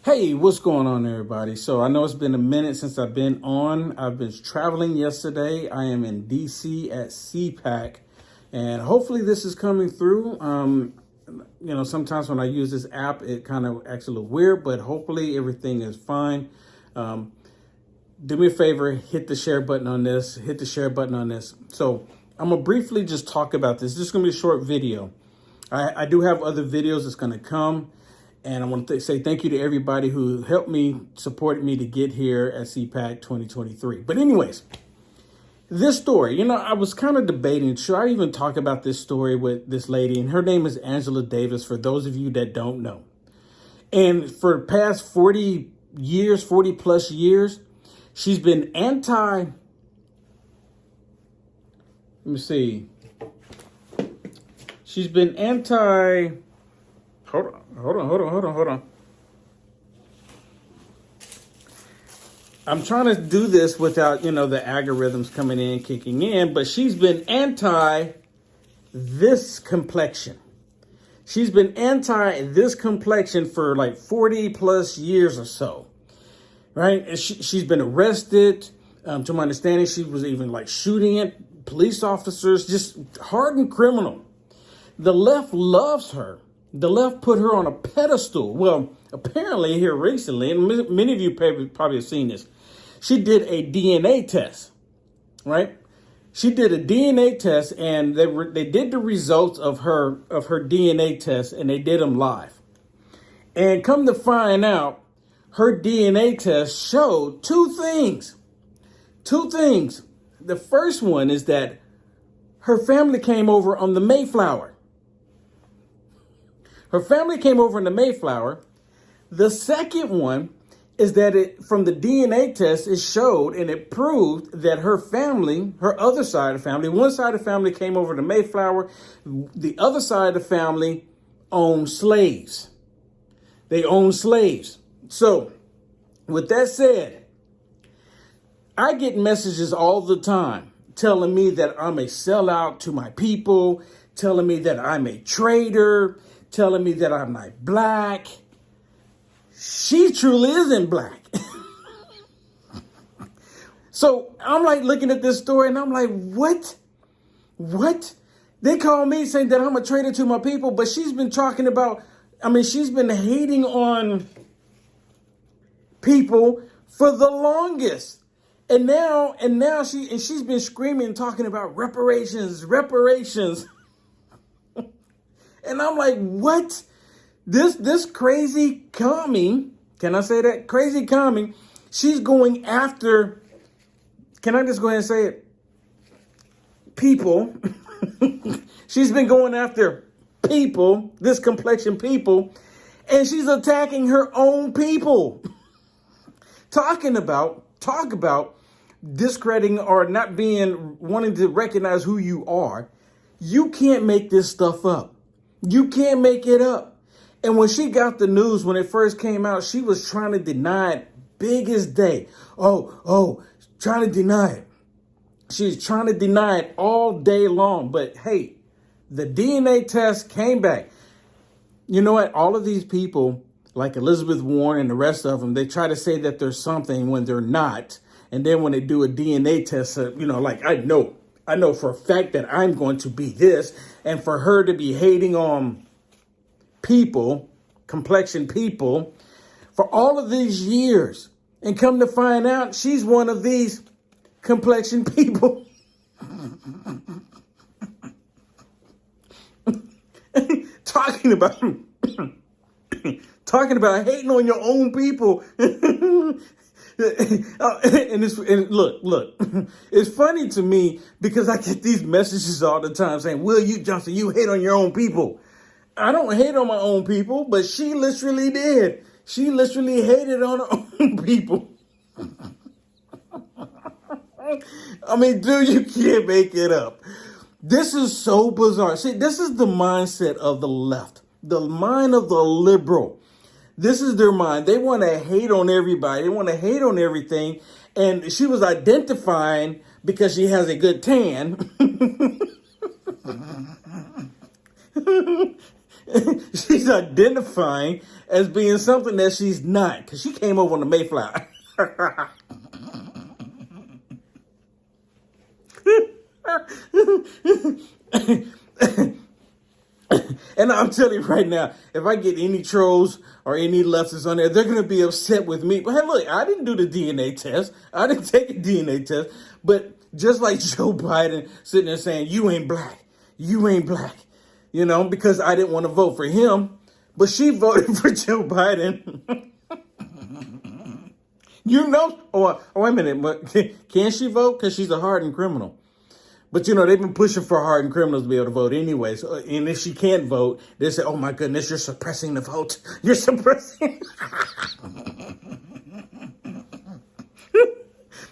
Hey, what's going on, everybody? So I know it's been a minute since I've been on. I've been traveling yesterday. I am in DC at CPAC, and hopefully this is coming through. Sometimes when I use this app, it kind of acts a little weird, but hopefully everything is fine. Do me a favor, hit the share button on this, So I'm gonna briefly just talk about this. This is gonna be a short video. I do have other videos that's gonna come. And I want to say thank you to everybody who helped me, supported me to get here at CPAC 2023. But anyways, this story, I was kind of debating, should I even talk about this story with this lady? And her name is Angela Davis, for those of you that don't know. And for the past 40 plus years, she's been Hold on. I'm trying to do this without, the algorithms coming in, kicking in, but she's been anti this complexion. She's been anti this complexion for like 40 plus years or so, right? And she's been arrested. To my understanding, she was even like shooting at police officers, just hardened criminal. The left loves her. The left put her on a pedestal. Well, apparently here recently, and many of you probably have seen this, she did a DNA test, right? She did a DNA test, and they did the results of her DNA test, and they did them live. And come to find out, her DNA test showed two things. The first one is that her family came over on the Mayflower. Her family came over in the Mayflower. The second one is that from the DNA test, it showed and it proved that her family, her other side of the family, one side of the family came over to Mayflower. The other side of the family owned slaves. They owned slaves. So with that said, I get messages all the time telling me that I'm a sellout to my people, telling me that I'm a traitor, telling me that I'm not black. She truly isn't black. So I'm like looking at this story and I'm like, what? They call me saying that I'm a traitor to my people, but she's been talking about, she's been hating on people for the longest. And now she's been screaming, talking about reparations. And I'm like, what? This crazy commie, can I say that? Crazy commie, she's going after, can I just go ahead and say it? People. She's been going after people, this complexion people, and she's attacking her own people. Talk about discrediting or not wanting to recognize who you are. You can't make this stuff up. You can't make it up. And when she got the news, when it first came out, she was trying to deny it big as day. Trying to deny it. She's trying to deny it all day long. But hey, the DNA test came back. You know what? All of these people, like Elizabeth Warren and the rest of them, they try to say that there's something when they're not. And then when they do a DNA test, I know for a fact that I'm going to be this. And for her to be hating on people, complexion people, for all of these years, and come to find out she's one of these complexion people. Talking about hating on your own people. And look, it's funny to me because I get these messages all the time saying, Will you, Johnson, you hate on your own people. I don't hate on my own people, but she literally did. She literally hated on her own people. Dude, you can't make it up. This is so bizarre. See, this is the mindset of the left, the mind of the liberal. This is their mind. They want to hate on everybody. They want to hate on everything. And she was identifying because she has a good tan. She's identifying as being something that she's not, because she came over on the Mayflower. And I'm telling you right now, if I get any trolls or any leftists on there, they're going to be upset with me. But hey, look, I didn't do the DNA test. I didn't take a DNA test. But just like Joe Biden sitting there saying, you ain't black, because I didn't want to vote for him. But she voted for Joe Biden. Wait a minute, but can she vote? Because she's a hardened criminal. But, they've been pushing for hardened criminals to be able to vote anyway. So, and if she can't vote, they say, oh, my goodness, you're suppressing the vote. You're suppressing.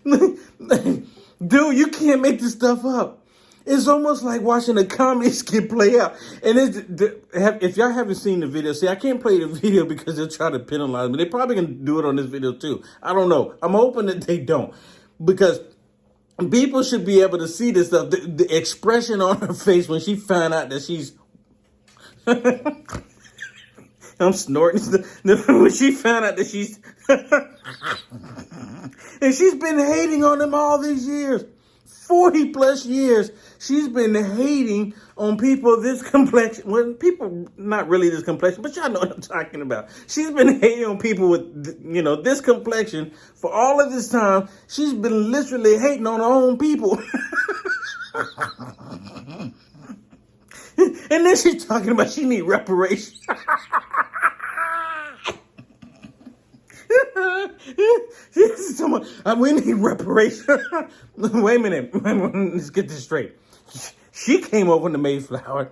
Dude, you can't make this stuff up. It's almost like watching a comedy skit play out. And if y'all haven't seen the video, see, I can't play the video because they'll try to penalize me. They're probably going to do it on this video, too. I don't know. I'm hoping that they don't. Because people should be able to see this stuff. The expression on her face when she found out that she's... I'm snorting. When she found out that she's... And she's been hating on them all these years. 40 plus years. She's been hating on people this complexion. Well, people not really this complexion, but y'all know what I'm talking about. She's been hating on people with, this complexion for all of this time. She's been literally hating on her own people. And then she's talking about she need reparations. We need reparations. Wait a minute. Let's get this straight. She came over in the Mayflower.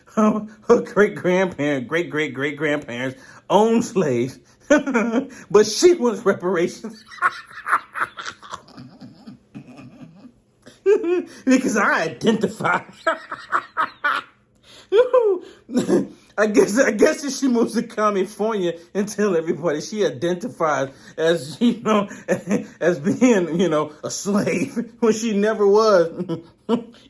Her great-great-great-grandparents owned slaves. But she wants reparations. Because I identify. I guess if she moves to California and tell everybody she identifies as, as being, a slave when she never was.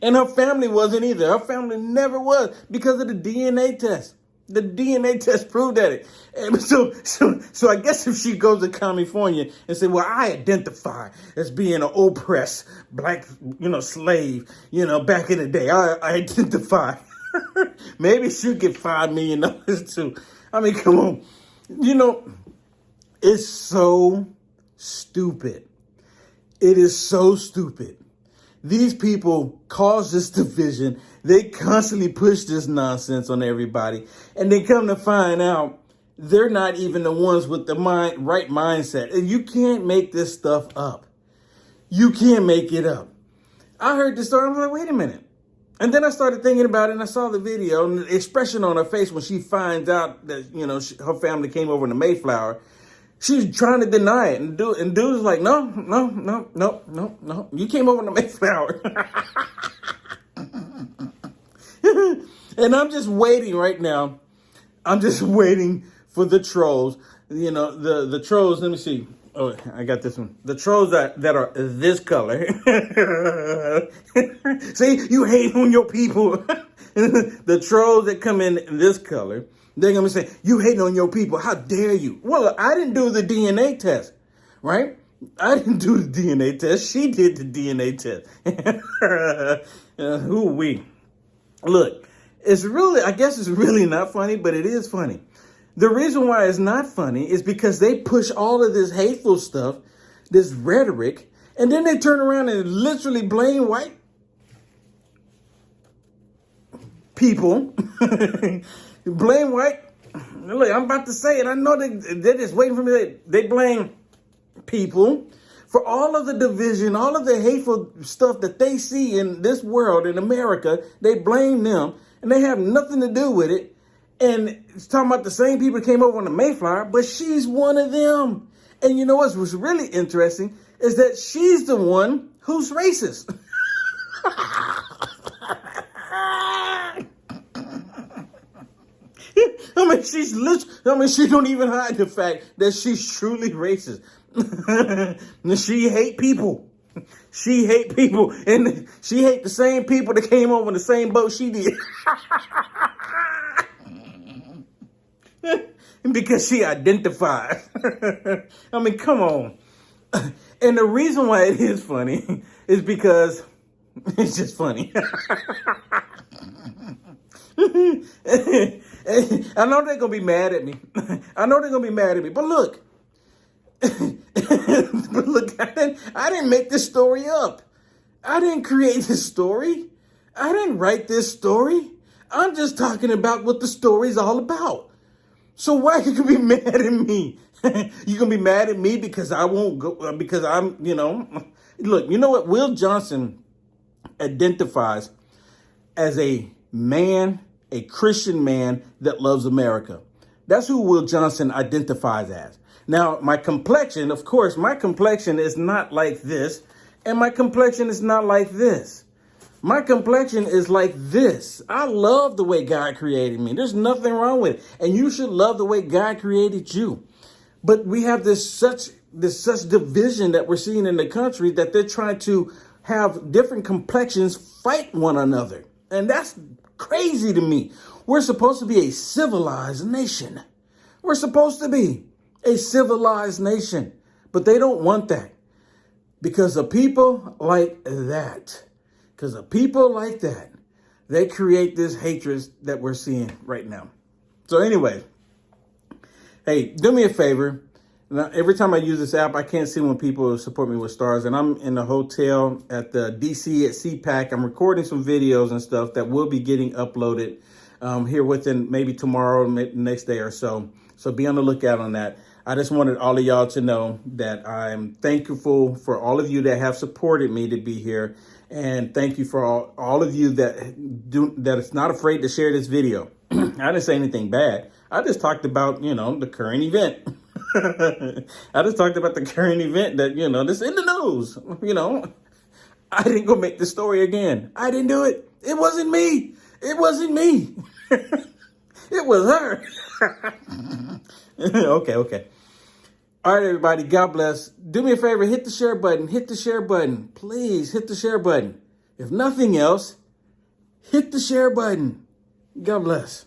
And her family wasn't either. Her family never was because of the DNA test. The DNA test proved that. And so I guess if she goes to California and say, well, I identify as being an oppressed black, slave, back in the day, I identify. Maybe she'll get $5 million too. I mean, come on. It's so stupid. It is so stupid. These people cause this division. They constantly push this nonsense on everybody. And they come to find out they're not even the ones with the right mindset. And you can't make this stuff up. You can't make it up. I heard this story. I was like, wait a minute. And then I started thinking about it, and I saw the video, and the expression on her face when she finds out that, her family came over in the Mayflower. She's trying to deny it, and dude's like, no. You came over in the Mayflower. And I'm just waiting right now. I'm just waiting for the trolls. The trolls, let me see. Oh, I got this one. The trolls that are this color. See, you hate on your people. The trolls that come in this color, they're going to say, you hate on your people. How dare you? Well, I didn't do the DNA test, right? I didn't do the DNA test. She did the DNA test. Who are we? Look, I guess it's really not funny, but it is funny. The reason why it's not funny is because they push all of this hateful stuff, this rhetoric, and then they turn around and literally blame white people. Blame white. Look, I'm about to say it. I know they're just waiting for me. They blame people for all of the division, all of the hateful stuff that they see in this world, in America. They blame them, and they have nothing to do with it. And it's talking about the same people that came over on the Mayflower, but she's one of them. And you know what's really interesting is that she's the one who's racist. She don't even hide the fact that she's truly racist. She hate people. She hate people. And she hate the same people that came over in the same boat she did. because she identifies. I mean, come on. And the reason why it is funny is because it's just funny. I know they're going to be mad at me. But look, I didn't make this story up. I didn't create this story. I didn't write this story. I'm just talking about what the story's all about. So why you can be mad at me? You gonna be mad at me because I won't go, because I'm, look, you know what? Will Johnson identifies as a man, a Christian man that loves America. That's who Will Johnson identifies as. Now, my complexion, of course, my complexion is not like this, and my complexion is not like this. My complexion is like this. I love the way God created me. There's nothing wrong with it. And you should love the way God created you. But we have this such division that we're seeing in the country that they're trying to have different complexions fight one another. And that's crazy to me. We're supposed to be a civilized nation. We're supposed to be a civilized nation. But they don't want that. Because of people like that. Because of people like that, they create this hatred that we're seeing right now. So anyway, hey, do me a favor. Now, every time I use this app, I can't see when people support me with stars. And I'm in the hotel at the DC at CPAC. I'm recording some videos and stuff that will be getting uploaded here within maybe tomorrow, next day or so. So be on the lookout on that. I just wanted all of y'all to know that I'm thankful for all of you that have supported me to be here. And thank you for all of you that is not afraid to share this video. I didn't say anything bad. I just talked about, the current event. I just talked about the current event that, that's in the news. I didn't go make the story again. I didn't do it. It wasn't me. It wasn't me. It was her. Okay. All right, everybody. God bless. Do me a favor. Hit the share button. Hit the share button. Please hit the share button. If nothing else, hit the share button. God bless.